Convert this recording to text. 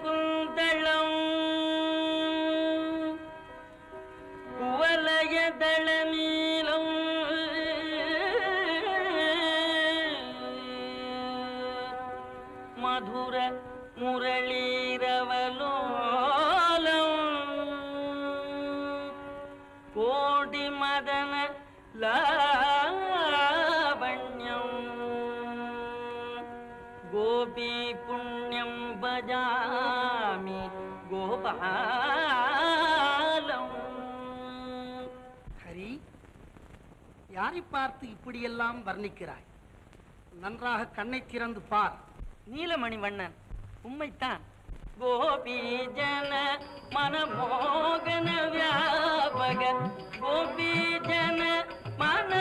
குந்தளம் குவலயதள நீலம் மதுர முரளீரவலோலம் கோடி மதன லாவண்யம் கோபி புண்ணியம் பஜாமி கோபாலம். ஹரி, யாரை பார்த்து இப்படியெல்லாம் வர்ணிக்கிறாய்? நன்றாக கண்ணை திறந்து பார். நீலமணி வண்ணன், உண்மைத்தான். கோபி ஜன மனமோகன வியாபக கோபி ஜன மன